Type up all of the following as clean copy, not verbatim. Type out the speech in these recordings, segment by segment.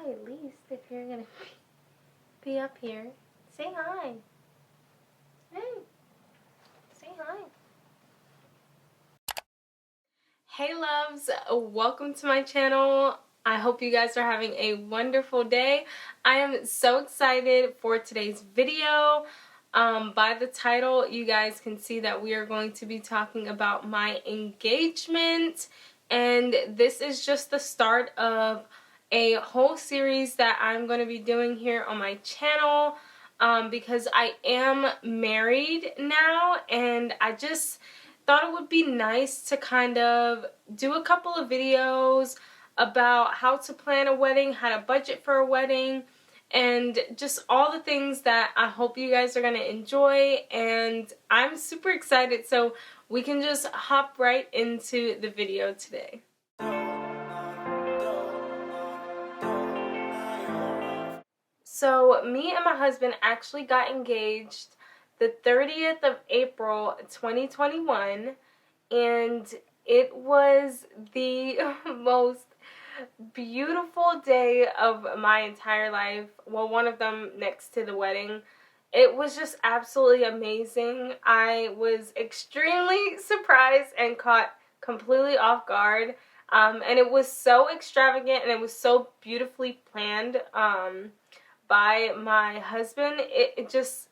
hi at least if you're gonna be up here. Say hi. Hey, say hi. Hey loves, welcome to my channel. I hope you guys are having a wonderful day. I am so excited for today's video. By the title, you guys can see that we are going to be talking about my engagement, and this is just the start of a whole series that I'm going to be doing here on my channel, because I am married now, and I just thought it would be nice to kind of do a couple of videos about how to plan a wedding, how to budget for a wedding, and just all the things that I hope you guys are going to enjoy. And I'm super excited, so we can just hop right into the video today. So me and my husband actually got engaged the 30th of April 2021, and it was the most beautiful day of my entire life. Well, one of them next to the wedding. It was just absolutely amazing. I was extremely surprised and caught completely off guard. And it was so extravagant and it was so beautifully planned by my husband. It just,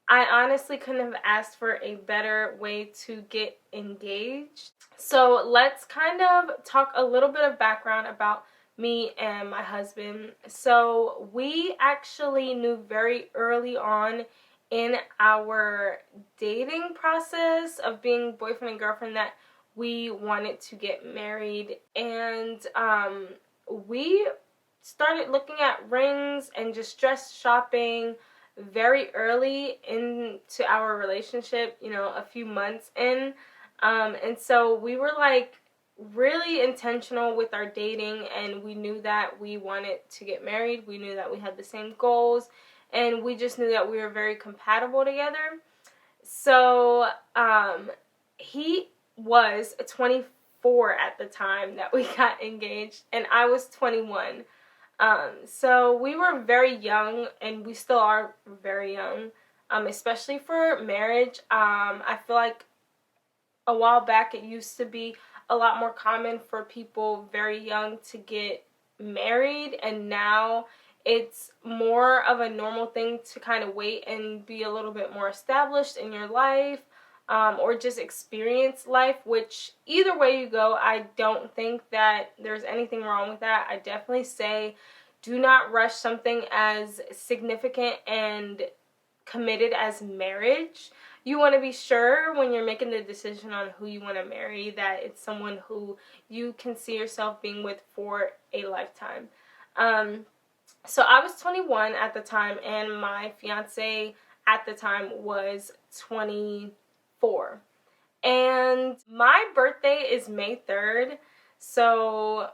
I honestly couldn't have asked for a better way to get engaged. So let's kind of talk a little bit of background about me and my husband. So we actually knew very early on in our dating process of being boyfriend and girlfriend that we wanted to get married, and we started looking at rings and just dress shopping very early into our relationship, you know, a few months in. And so we were like really intentional with our dating, and we knew that we wanted to get married. We knew that we had the same goals, and we just knew that we were very compatible together. So he was 24 at the time that we got engaged, and I was 21. So we were very young, and we still are very young, especially for marriage. I feel like a while back it used to be a lot more common for people very young to get married, and now it's more of a normal thing to kind of wait and be a little bit more established in your life, or just experience life, which either way you go, I don't think that there's anything wrong with that. I definitely say do not rush something as significant and committed as marriage. You want to be sure when you're making the decision on who you want to marry that it's someone who you can see yourself being with for a lifetime. So I was 21 at the time, and my fiance at the time was 24. And my birthday is May 3rd, so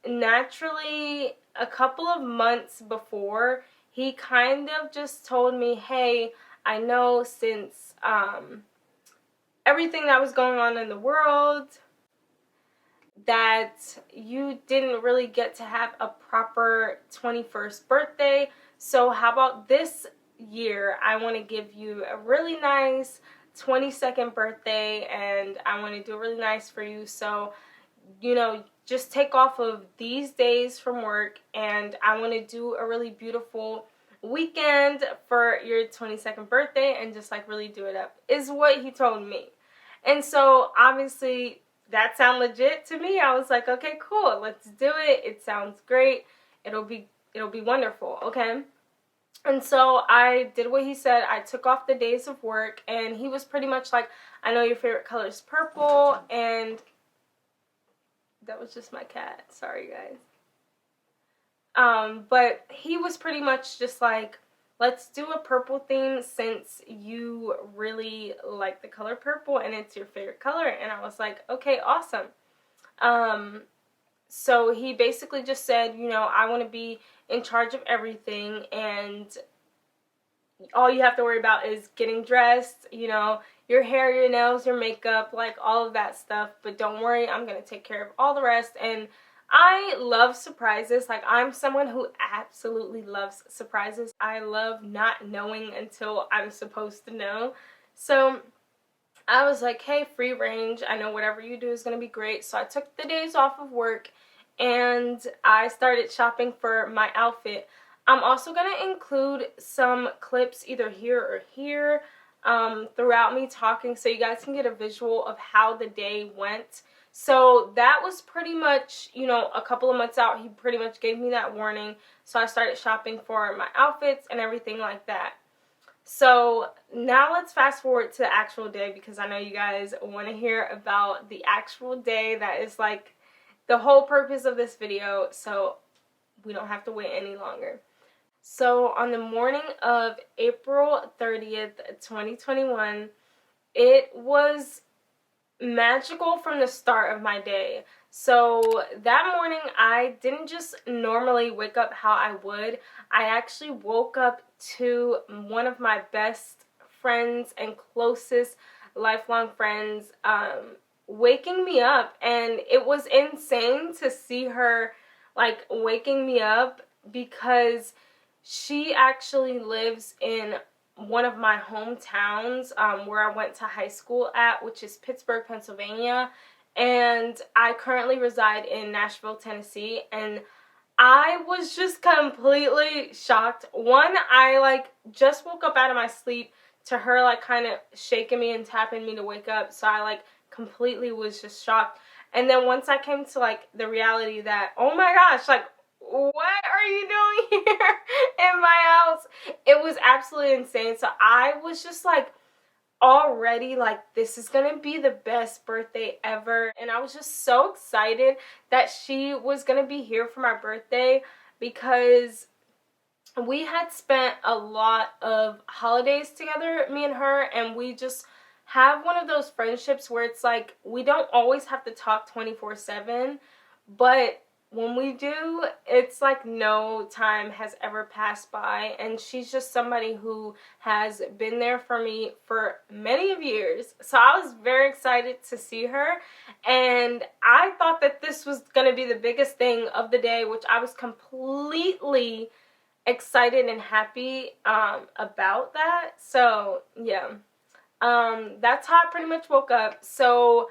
naturally a couple of months before, he kind of just told me, hey, I know since everything that was going on in the world that you didn't really get to have a proper 21st birthday, so how about this year I want to give you a really nice 22nd birthday, and I want to do it really nice for you. So, you know, just take off of these days from work, and I want to do a really beautiful weekend for your 22nd birthday and just like really do it up, is what he told me. And so obviously that sounded legit to me. I was like, okay, cool, let's do it. It sounds great. It'll be wonderful, okay? And so I did what he said. I took off the days of work, and he was pretty much like, I know your favorite color is purple, and that was just my cat. Sorry, guys. But he was pretty much just like, let's do a purple theme since you really like the color purple and it's your favorite color. And I was like, okay, awesome. So he basically just said, you know, I want to be in charge of everything, and all you have to worry about is getting dressed, you know, your hair, your nails, your makeup, like all of that stuff. But don't worry, I'm going to take care of all the rest. And I love surprises. Like, I'm someone who absolutely loves surprises. I love not knowing until I'm supposed to know. So I was like, hey, free range. I know whatever you do is going to be great. So I took the days off of work and I started shopping for my outfit. I'm also going to include some clips either here or here throughout me talking so you guys can get a visual of how the day went. So that was pretty much, you know, a couple of months out. He pretty much gave me that warning. So I started shopping for my outfits and everything like that. So now let's fast forward to the actual day because I know you guys want to hear about the actual day. That is like the whole purpose of this video, so we don't have to wait any longer. So on the morning of April 30th, 2021, it was magical from the start of my day. So that morning I didn't just normally wake up how I would. I actually woke up to one of my best friends and closest lifelong friends waking me up, and it was insane to see her like waking me up because she actually lives in one of my hometowns where I went to high school at, which is Pittsburgh, Pennsylvania, and I currently reside in Nashville, Tennessee, and I was just completely shocked. One, I like just woke up out of my sleep to her like kind of shaking me and tapping me to wake up, so I like completely was just shocked. And then once I came to like the reality that, oh my gosh, like, what are you doing here in my house? It was absolutely insane. So I was just like already like, this is gonna be the best birthday ever. And I was just so excited that she was gonna be here for my birthday because we had spent a lot of holidays together, me and her, and we just have one of those friendships where it's like we don't always have to talk 24/7, but when we do, it's like no time has ever passed by, and she's just somebody who has been there for me for many of years. So I was very excited to see her, and I thought that this was going to be the biggest thing of the day, which I was completely excited and happy about that. So yeah, that's how I pretty much woke up. So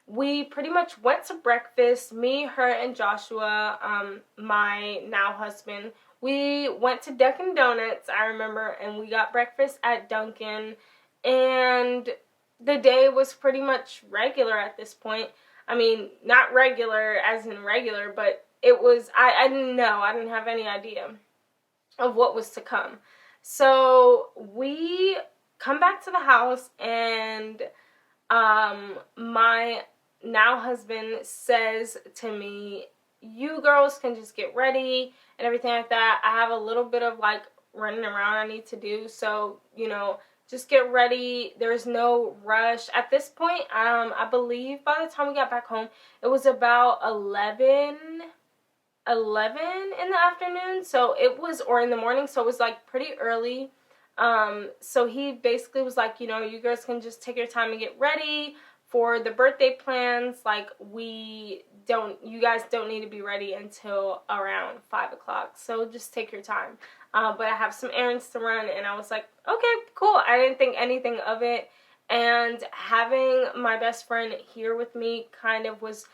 we pretty much went to breakfast, me, her, and Joshua, my now husband. We went to Dunkin' Donuts, I remember, and we got breakfast at Dunkin', and the day was pretty much regular at this point. I mean, not regular as in regular, but it was, I didn't know, I didn't have any idea of what was to come. So we come back to the house, and my now husband says to me, you girls can just get ready and everything like that. I have a little bit of like running around I need to do, so you know, just get ready. There's no rush at this point. I believe by the time we got back home it was about 11 in the afternoon, so it was, or in the morning, so it was like pretty early. So he basically was like, you know, you girls can just take your time and get ready for the birthday plans. Like, you guys don't need to be ready until around 5 o'clock, so just take your time. But I have some errands to run, and I was like, okay, cool. I didn't think anything of it, and having my best friend here with me kind of was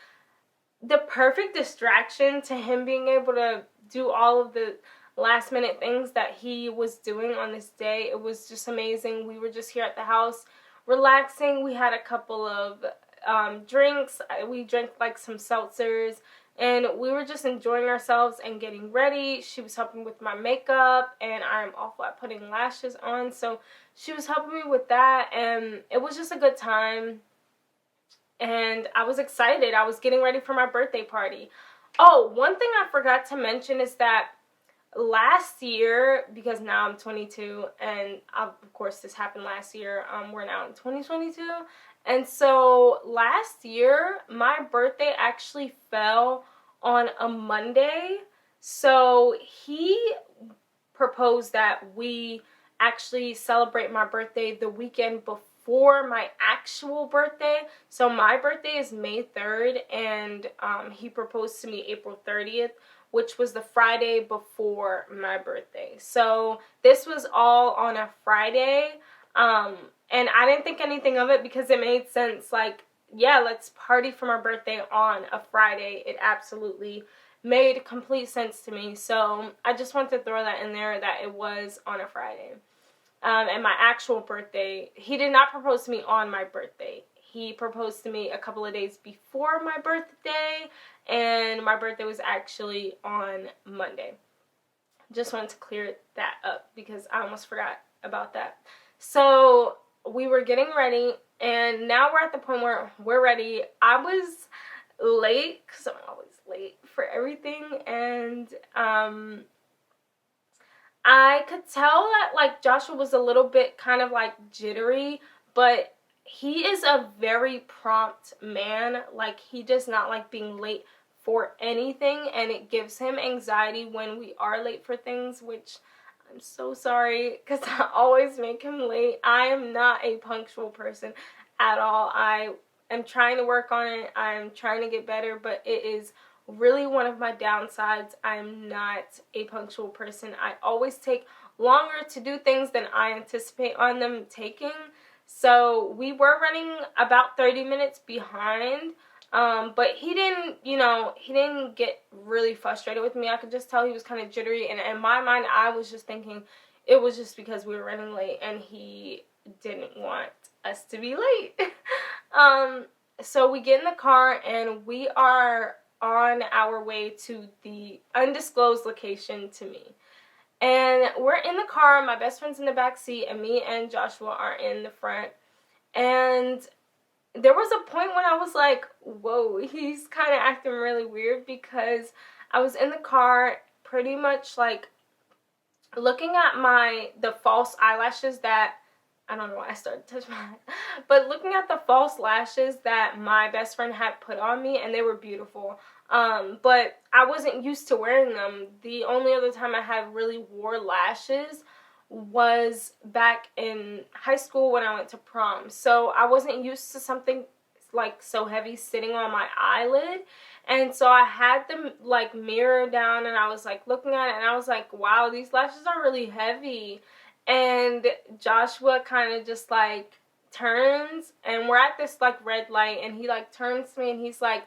the perfect distraction to him being able to do all of the last minute things that he was doing on this day. It was just amazing. We were just here at the house relaxing. We had a couple of drinks. We drank like some seltzers, and we were just enjoying ourselves and getting ready. She was helping with my makeup, and I'm awful at putting lashes on, so she was helping me with that, and it was just a good time. And I was excited. I was getting ready for my birthday party. Oh, one thing I forgot to mention is that last year, because now I'm 22, and of course this happened last year, we're now in 2022, and so last year my birthday actually fell on a Monday, so he proposed that we actually celebrate my birthday the weekend before before my actual birthday. So my birthday is May 3rd, and he proposed to me April 30th, which was the Friday before my birthday. So this was all on a Friday, and I didn't think anything of it because it made sense. Like, yeah, let's party for my birthday on a Friday. It absolutely made complete sense to me. So I just wanted to throw that in there, that it was on a Friday. And my actual birthday, he did not propose to me on my birthday. He proposed to me a couple of days before my birthday, and my birthday was actually on Monday. Just wanted to clear that up because I almost forgot about that. So we were getting ready, and now we're at the point where we're ready. I was late because I'm always late for everything, and I could tell that, like, Joshua was a little bit kind of, like, jittery, but he is a very prompt man. Like, he does not like being late for anything, and it gives him anxiety when we are late for things, which I'm so sorry because I always make him late. I am not a punctual person at all. I am trying to work on it. I'm trying to get better, but it is really one of my downsides. I'm not a punctual person. I always take longer to do things than I anticipate on them taking. So we were running about 30 minutes behind, but he didn't, he didn't get really frustrated with me. I could just tell he was kind of jittery, and in my mind I was just thinking it was just because we were running late and he didn't want us to be late. So we get in the car and we are on our way to the undisclosed location to me. And we're in the car, my best friend's in the back seat, and me and Joshua are in the front. And there was a point when I was like, whoa, he's kind of acting really weird, because I was in the car pretty much like looking at the false eyelashes that, I don't know why I started to touch my eye, but looking at the false lashes that my best friend had put on me, and they were beautiful. But I wasn't used to wearing them. The only other time I had really wore lashes was back in high school when I went to prom. So I wasn't used to something like so heavy sitting on my eyelid. And so I had them like mirror down, and I was like looking at it, and I was like, wow, these lashes are really heavy. And Joshua kind of just like turns, and we're at this like red light, and he like turns to me and he's like,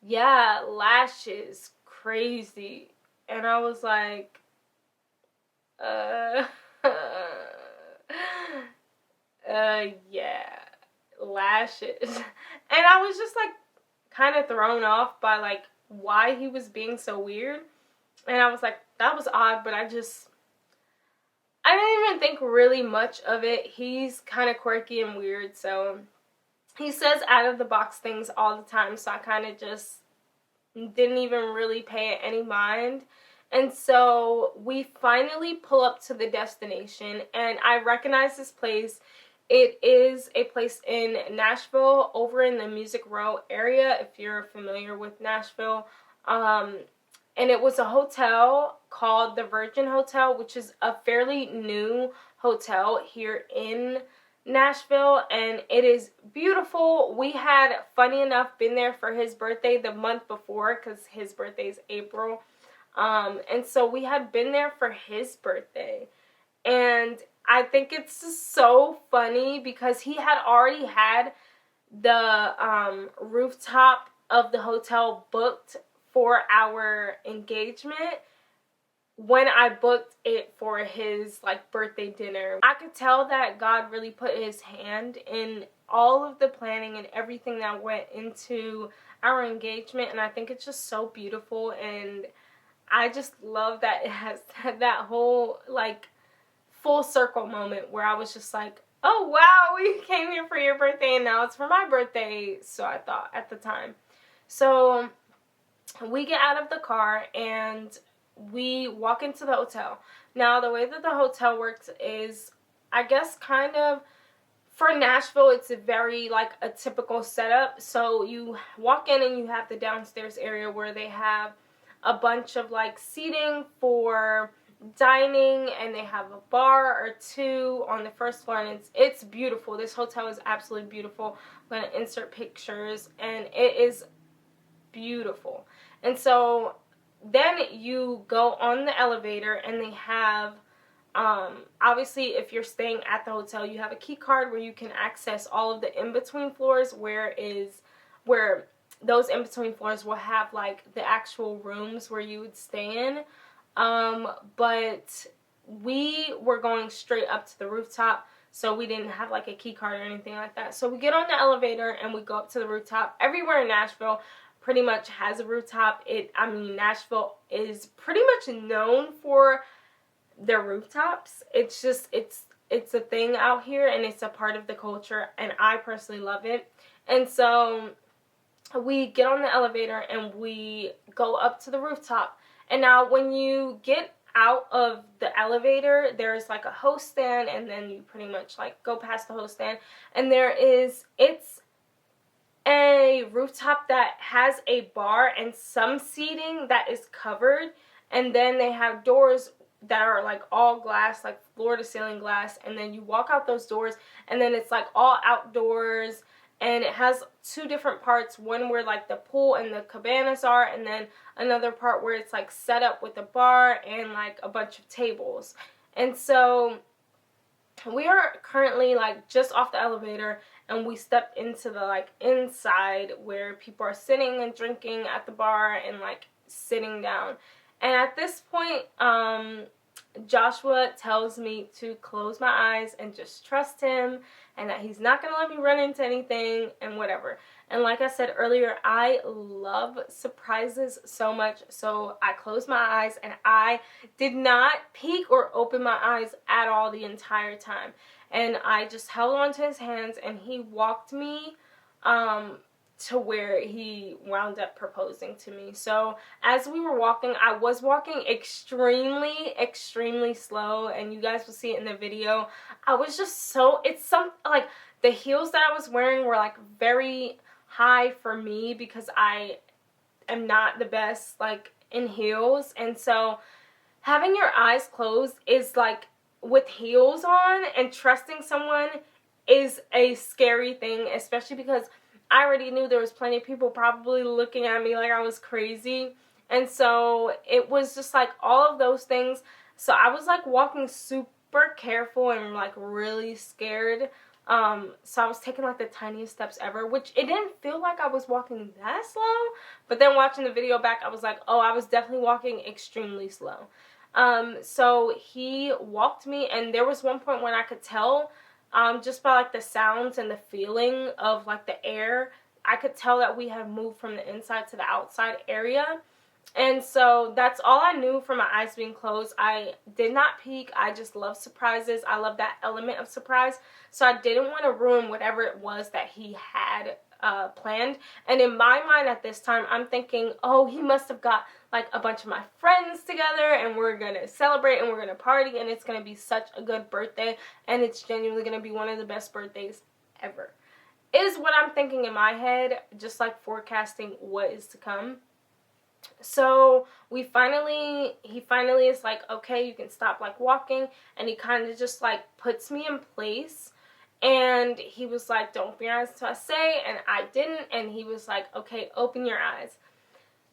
yeah, lashes, crazy. And I was like, yeah, lashes. And I was just like kind of thrown off by like why he was being so weird. And I was like, that was odd, but I didn't even think really much of it. He's kind of quirky and weird, so he says out of the box things all the time, so I kind of just didn't even really pay it any mind. And so we finally pull up to the destination, and I recognize this place. It is a place in Nashville, over in the Music Row area, if you're familiar with Nashville. And it was a hotel called the Virgin Hotel, which is a fairly new hotel here in Nashville, and it is beautiful. We had, funny enough, been there for his birthday the month before, because his birthday is April. And so we had been there for his birthday. And I think it's just so funny because he had already had the rooftop of the hotel booked for our engagement when I booked it for his like birthday dinner. I could tell that God really put his hand in all of the planning and everything that went into our engagement, and I think it's just so beautiful, and I just love that it has that whole like full circle moment where I was just like, oh wow, we came here for your birthday and now it's for my birthday. So I thought at the time. So we get out of the car and we walk into the hotel. Now the way that the hotel works is, I guess kind of, for Nashville, it's a very like a typical setup. So you walk in and you have the downstairs area where they have a bunch of like seating for dining, and they have a bar or two on the first floor, and it's beautiful. This hotel is absolutely beautiful. I'm going to insert pictures, and it is beautiful. And so then you go on the elevator, and they have obviously, if you're staying at the hotel, you have a key card where you can access all of the in-between floors, where those in-between floors will have like the actual rooms where you would stay in. But we were going straight up to the rooftop, so we didn't have like a key card or anything like that. So we get on the elevator and we go up to the rooftop. Everywhere in Nashville pretty much has a rooftop. Nashville is pretty much known for their rooftops. It's just, it's a thing out here, and it's a part of the culture, and I personally love it. And so we get on the elevator and we go up to the rooftop. And now when you get out of the elevator, there's like a host stand, and then you pretty much like go past the host stand, and it's a rooftop that has a bar and some seating that is covered, and then they have doors that are like all glass, like floor to ceiling glass, and then you walk out those doors, and then it's like all outdoors, and it has two different parts, one where like the pool and the cabanas are, and then another part where it's like set up with a bar and like a bunch of tables. And so we are currently like just off the elevator, and we stepped into the like inside where people are sitting and drinking at the bar and like sitting down. And at this point, Joshua tells me to close my eyes and just trust him, and that he's not going to let me run into anything and whatever. And like I said earlier, I love surprises so much, so I closed my eyes, and I did not peek or open my eyes at all the entire time. And I just held on to his hands, and he walked me to where he wound up proposing to me. So as we were walking, I was walking extremely slow, and you guys will see it in the video. I was just like the heels that I was wearing were like very high for me, because I am not the best like in heels. And so having your eyes closed is like, with heels on and trusting someone is a scary thing, especially because I already knew there was plenty of people probably looking at me like I was crazy. And so it was just like all of those things. So I was like walking super careful and like really scared. So I was taking like the tiniest steps ever, which it didn't feel like I was walking that slow. But then watching the video back, I was like, oh, I was definitely walking extremely slow. So he walked me, and there was one point when I could tell, just by like the sounds and the feeling of like the air, I could tell that we had moved from the inside to the outside area. And so that's all I knew from my eyes being closed. I did not peek. I just love surprises. I love that element of surprise. So I didn't want to ruin whatever it was that he had planned. And in my mind at this time, I'm thinking, oh, he must have got like a bunch of my friends together, and we're going to celebrate, and we're going to party, and it's going to be such a good birthday, and it's genuinely going to be one of the best birthdays ever, is what I'm thinking in my head, just like forecasting what is to come. So he finally is like, okay, you can stop like walking, and he kind of just like puts me in place, and he was like, don't open your eyes until I say, and I didn't, and he was like, okay, open your eyes.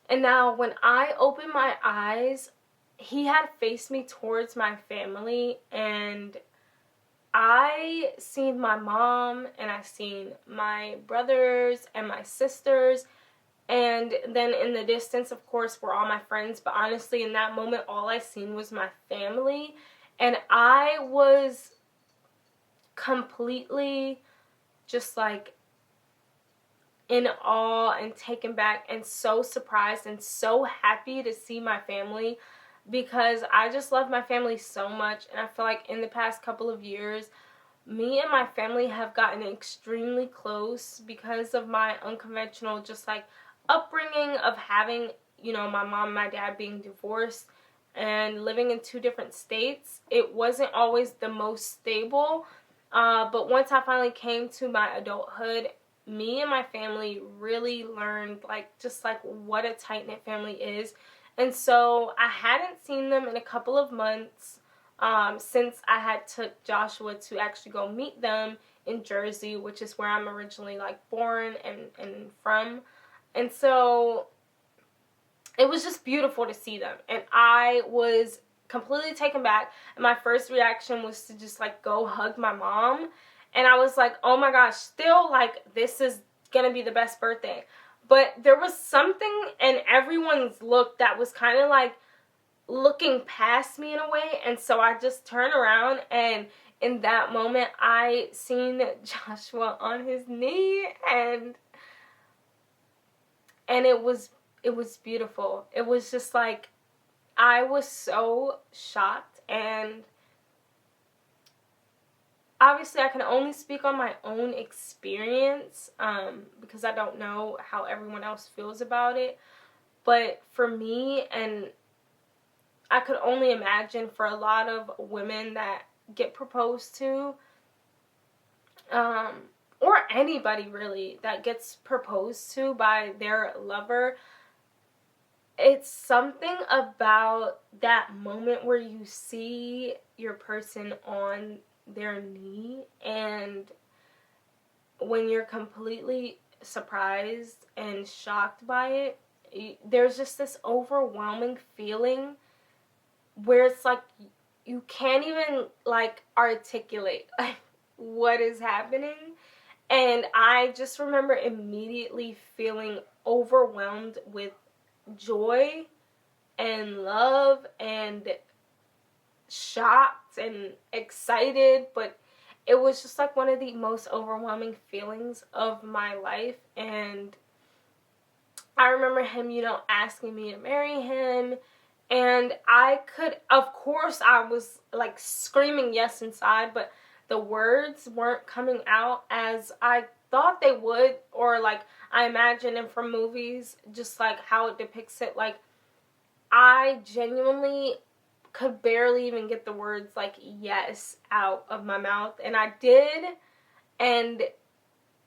And now when I opened my eyes, he had faced me towards my family, and I seen my mom, and I seen my brothers and my sisters, and then in the distance, of course, were all my friends. But honestly, in that moment, all I seen was my family, and I was completely just like in awe and taken back and so surprised and so happy to see my family, because I just love my family so much. And I feel like in the past couple of years, me and my family have gotten extremely close because of my unconventional just like upbringing of having, my mom and my dad being divorced and living in two different states. It wasn't always the most stable, but once I finally came to my adulthood, me and my family really learned just what a tight-knit family is. And so I hadn't seen them in a couple of months, since I had took Joshua to actually go meet them in Jersey, which is where I'm originally like born and from. And so it was just beautiful to see them. And I was completely taken back. And my first reaction was to just like go hug my mom. And I was like, oh my gosh, still like this is going to be the best birthday. But there was something in everyone's look that was kind of like looking past me in a way. And so I just turned around, and in that moment I seen Joshua on his knee, and it was beautiful. It was just like, I was so shocked, and obviously I can only speak on my own experience, because I don't know how everyone else feels about it. But for me, and I could only imagine for a lot of women that get proposed to, or anybody really that gets proposed to by their lover, it's something about that moment where you see your person on their knee, and when you're completely surprised and shocked by it, there's just this overwhelming feeling where it's like you can't even like articulate like what is happening. And I just remember immediately feeling overwhelmed with joy and love and shocked and excited, but it was just like one of the most overwhelming feelings of my life. And I remember him, asking me to marry him, and I could, of course, I was like screaming yes inside, but the words weren't coming out as I thought they would, or like I imagine them from movies, just like how it depicts it. Like, I genuinely could barely even get the words like yes out of my mouth, and I did, and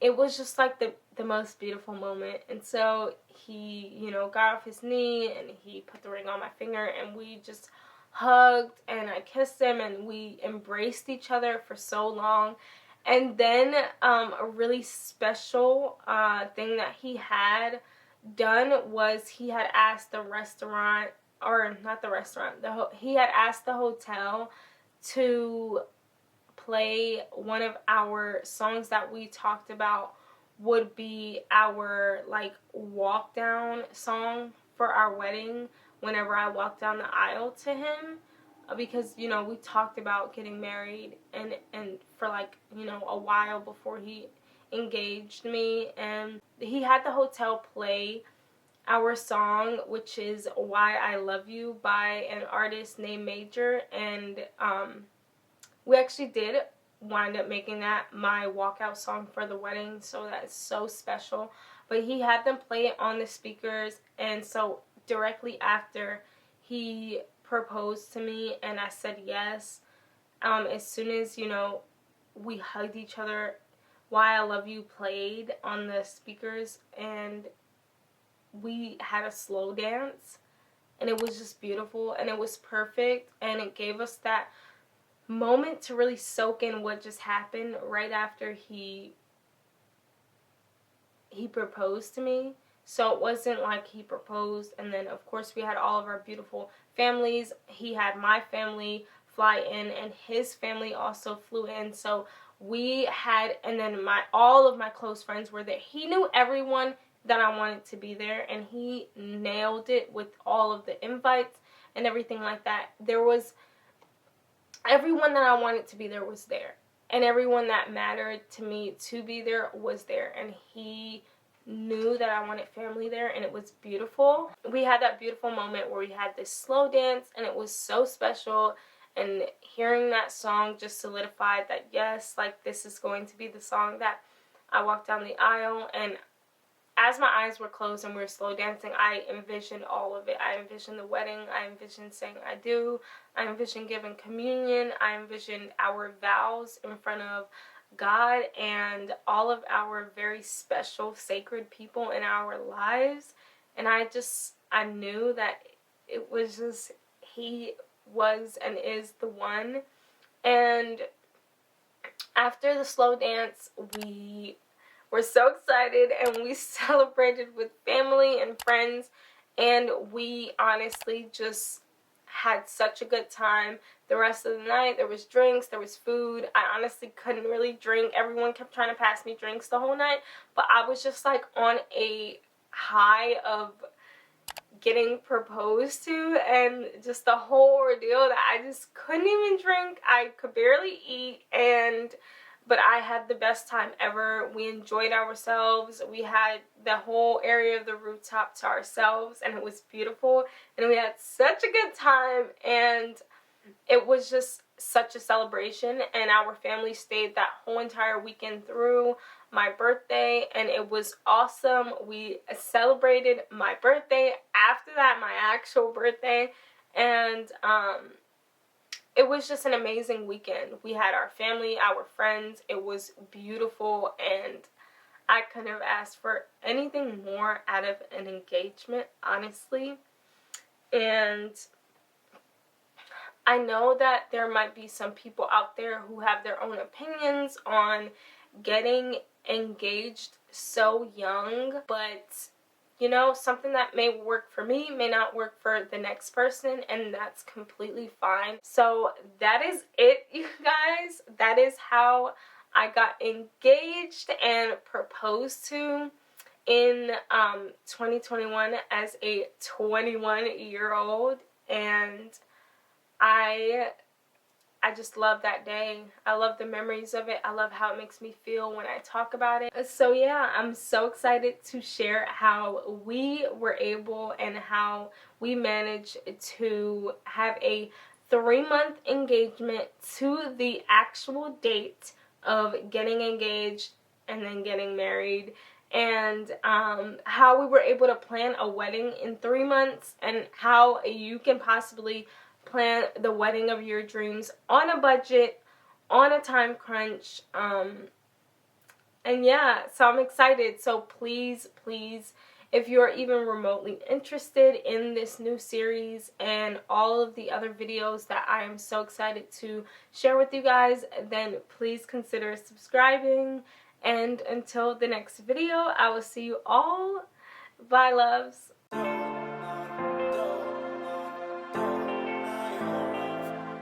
it was just like the most beautiful moment. And so he, got off his knee and he put the ring on my finger, and we just hugged, and I kissed him, and we embraced each other for so long. And then a really special thing that he had done was he had asked the restaurant, or not the restaurant, he had asked the hotel to play one of our songs that we talked about would be our like walk down song for our wedding whenever I walked down the aisle to him, because we talked about getting married and for like a while before he engaged me. And he had the hotel play our song, which is Why I Love You by an artist named Major. And we actually did wind up making that my walkout song for the wedding, so that's so special. But he had them play it on the speakers, and so directly after he proposed to me and I said yes, as soon as we hugged each other, Why I Love You played on the speakers, and we had a slow dance, and it was just beautiful, and it was perfect, and it gave us that moment to really soak in what just happened right after he proposed to me. So it wasn't like he proposed and then of course we had all of our beautiful families. He had my family fly in, and his family also flew in. So we had, and then all of my close friends were there. He knew everyone that I wanted to be there, and he nailed it with all of the invites and everything like that. There was everyone that I wanted to be there was there, and everyone that mattered to me to be there was there, and he knew that I wanted family there, and it was beautiful. We had that beautiful moment where we had this slow dance, and it was so special, and hearing that song just solidified that yes, like this is going to be the song that I walk down the aisle. And as my eyes were closed and we were slow dancing, I envisioned all of it. I envisioned the wedding. I envisioned saying I do. I envisioned giving communion. I envisioned our vows in front of God and all of our very special, sacred people in our lives. And I knew that it was just, he was and is the one. And after the slow dance, we were so excited and we celebrated with family and friends, and we honestly just had such a good time. The rest of the night, there was drinks, there was food. I honestly couldn't really drink. Everyone kept trying to pass me drinks the whole night, but I was just like on a high of getting proposed to, and just the whole ordeal that I just couldn't even drink. I could barely eat, but I had the best time ever. We enjoyed ourselves. We had the whole area of the rooftop to ourselves, and it was beautiful, and we had such a good time, and it was just such a celebration. And our family stayed that whole entire weekend through my birthday, and it was awesome. We celebrated my birthday after that, my actual birthday, and it was just an amazing weekend. We had our family, our friends. It was beautiful, and I couldn't have asked for anything more out of an engagement, honestly. And I know that there might be some people out there who have their own opinions on getting engaged so young, but you know, something that may work for me may not work for the next person, and that's completely fine. So that is it, you guys. That is how I got engaged and proposed to in 2021 as a 21-year-old, and I just love that day. I love the memories of it. I love how it makes me feel when I talk about it. So yeah, I'm so excited to share how we were able and how we managed to have a 3-month engagement to the actual date of getting engaged and then getting married, and how we were able to plan a wedding in 3 months, and how you can possibly plan the wedding of your dreams on a budget, on a time crunch, and yeah, so I'm excited. So please, if you're even remotely interested in this new series and all of the other videos that I am so excited to share with you guys, then please consider subscribing. And until the next video, I will see you all. Bye, loves.